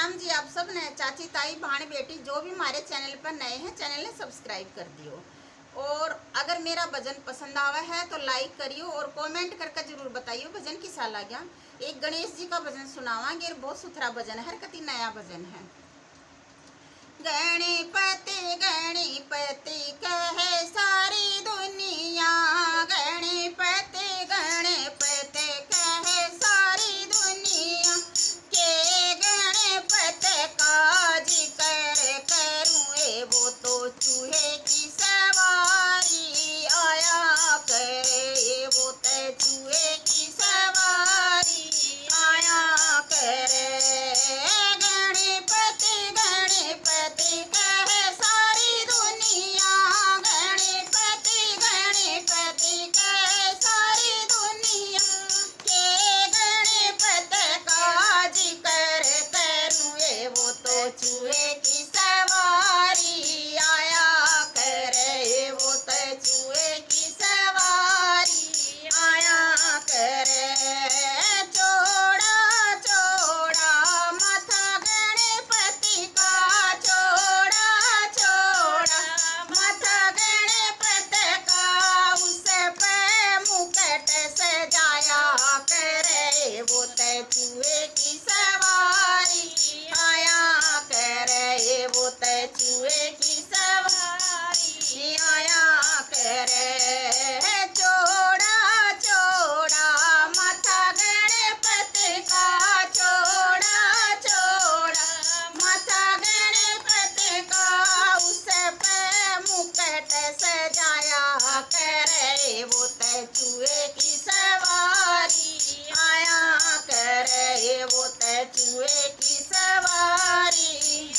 राम जी। आप सब नए चाची ताई भाण बेटी जो भी हमारे चैनल पर नए हैं, चैनल ने सब्सक्राइब कर दियो। और अगर मेरा भजन पसंद आवा है तो लाइक करियो और कमेंट करके जरूर बताइयो भजन किसा लगा। एक गणेश जी का भजन सुनावांगे, बहुत सुथरा भजन है, कति नया भजन है। गणपति गणपति कहे सारी दुनिया, गणपति गणपति कहे सारी दुनिया, के गणपति का जिक्र करूँ वो तो चूहे की सवारी आया करे, वो तो चूहे की सवारी आया करे। गणपति गणपति कहे सारी दुनिया, गणपति गणपति कहे सारी दुनिया, के गणपति का जिक्र करूँ वो तो चूहे की सवारी आया करे, वो तो चूहे की सवारी आया करे। चौड़ा चौड़ा माथा गणपति का, चौड़ा चौड़ा माथा गणपति का, उस पे मुकुट सजाया करे, वो तो चूहे की सवारी आया करे, वो तो चूहे की सवारी आया करे। चौड़ा चौड़ा माथा गणपति का, चौड़ा चौड़ा माथा गणपति का, उस पे मुकुट सजाया करे, वो तो चूहे की सवारी आया करे, वो तो चूहे की सवारी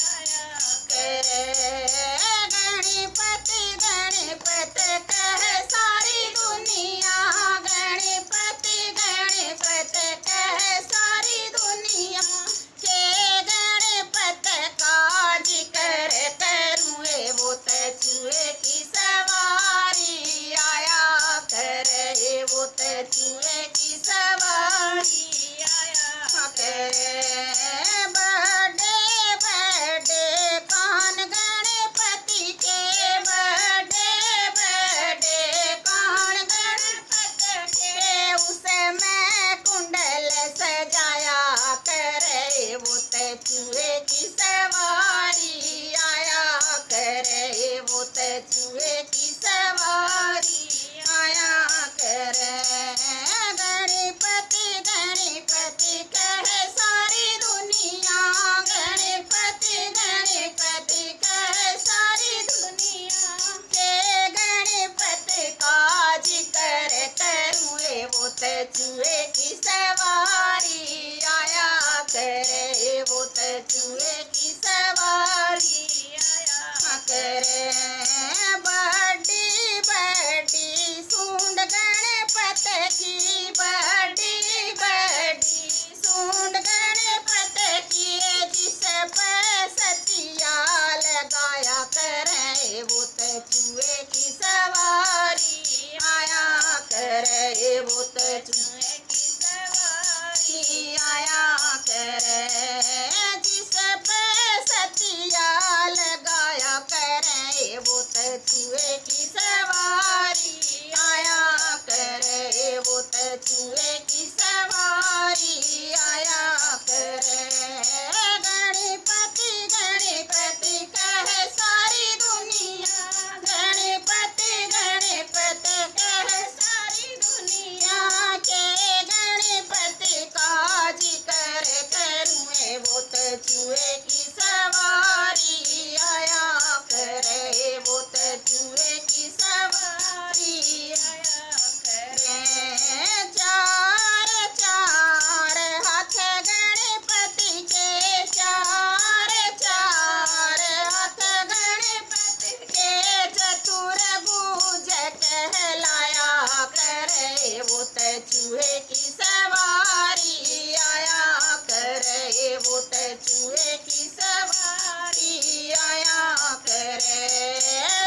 आया करे। गणपति गणपति कहे सारी दुनिया, गणपति गणपति कहे सारी दुनिया, के गणपति का जिक्र करूँ वो तो चूहे की सवारी आया करे, वो तो चूहे की सवारी आया करे। बड़े बड़े कान गणपति के, बड़े बड़े कान गणपति के, उसमें कुंडल सजाया करे, वो तो चूहे की सवारी आया करे, वो तो चूहे की सवारी आया करे। गणपति गणपति कहे सारी दुनिया, गणपति गणपति कहे सारी दुनिया, के गणपति का जिक्र करूँ वो तो चूहे की सवारी आया करे, वो तो चूहे की सवारी आया करे। बड़ी बड़ी सूंड गणपति की, बड़ी बड़ी सूंड गणपति की, जिस पे सतिया लगाया करे, वो तो चूहे की सवारी आया करे, वो तो चूहे की सवारी आया करे। जिस पे सतिया लगाया करे, वो तो चूहे की सवारी आया करे, वो तो चूहे की सवारी आया करे। गणपति गणपति कहे सारी दुनिया, गणपति गणपति कहे सारी दुनिया, के गणपति का जिक्र करूँ वो तो चूहे की सवारी आया करे, वो तो चूहे की सवारी आया करे। चार चार हाथ गणपति के, चार चार हाथ गणपति के, चतुर्भुज कहलाया करे, वो तो चूहे की सवारी आया करे, वो तो चूहे की सवारी आया करे।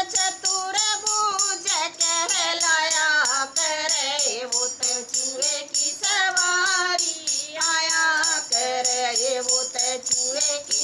चतुर्भुज कहलाया करे, वो तो चूहे की सवारी आया करे, वो तो चूहे की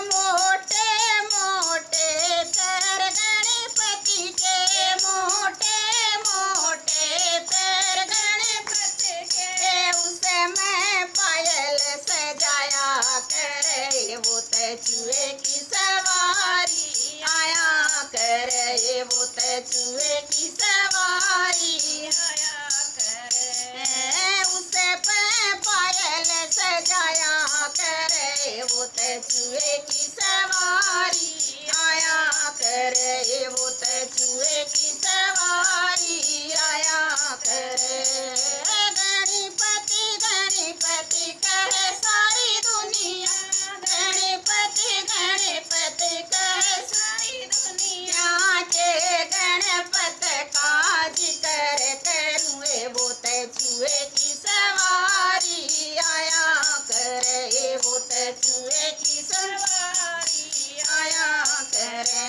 मोटे मोटे पैर गणपति के, मोटे मोटे पैर गणपति के, उसमें पायल सजाया करे, वो तो चूहे की सवारी आया करे, वो तो चूहे की सवारी आया करे, उसे पायल सजाया करे, वो तो चूहे की सवारी आया करे, वो तो चूहे की सवारी आया करे। गणपति गणपति कहे सारी दुनिया, गणपति गणपति कहे सारी दुनिया, के गणपत का जिक्र करूँ, वो तो चूहे की सवारी आया करे, वो तो चूहे की सवारी आया करे।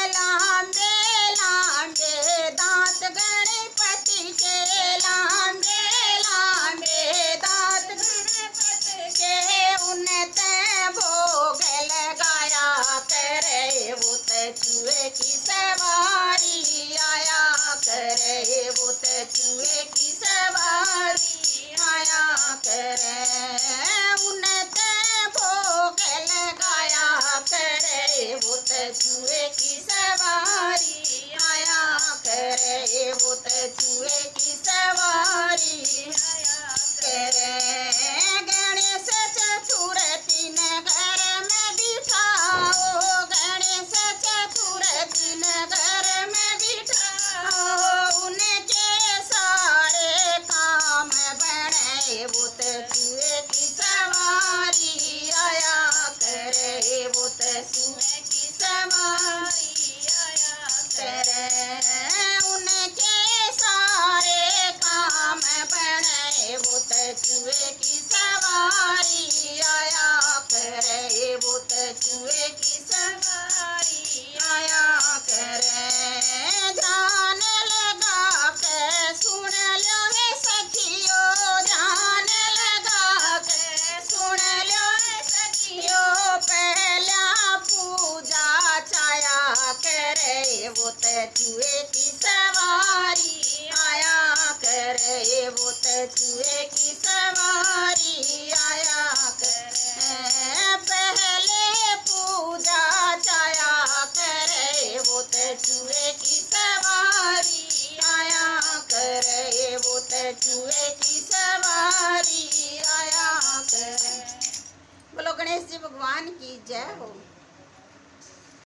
लांबे लांबे दांत गणपति के, लांबे लांबे दांत गणपति के, उनते भोग लगाया करे, वो तो चूहे की सवारी आया करे, वो तो चूहे की सवारी आया करे, उनते भोग लगाया करे, वो तो चूहे की सवारी आया करे, वो तो चूहे की सवारी आया करे। गणेश चतुर्थी ने घर में बिठाओ, गणेश चतुर्थी ने घर में बिठाओ, उनके सारे काम बने, वो तो चूहे की सवारी आया करे, वो तो चूहे की सवारी आया करे, उनके सारे काम बने, वो तो चूहे की सवारी आया करे, वो तो चूहे की सवारी आया करे। ध्यान लगा के सुन लो हे सखियो, ध्यान लगा के सुन लो हे सखियो, पहला पूजा छाया करे, वो तो चूहे की सवारी आया करे, वो तो चूहे की सवारी आया करे। पहले पूजा छाया करे, वो तो चूहे की सवारी आया करे, वो तो चूहे की सवारी आया करे। बोलो गणेश जी भगवान की जय हो।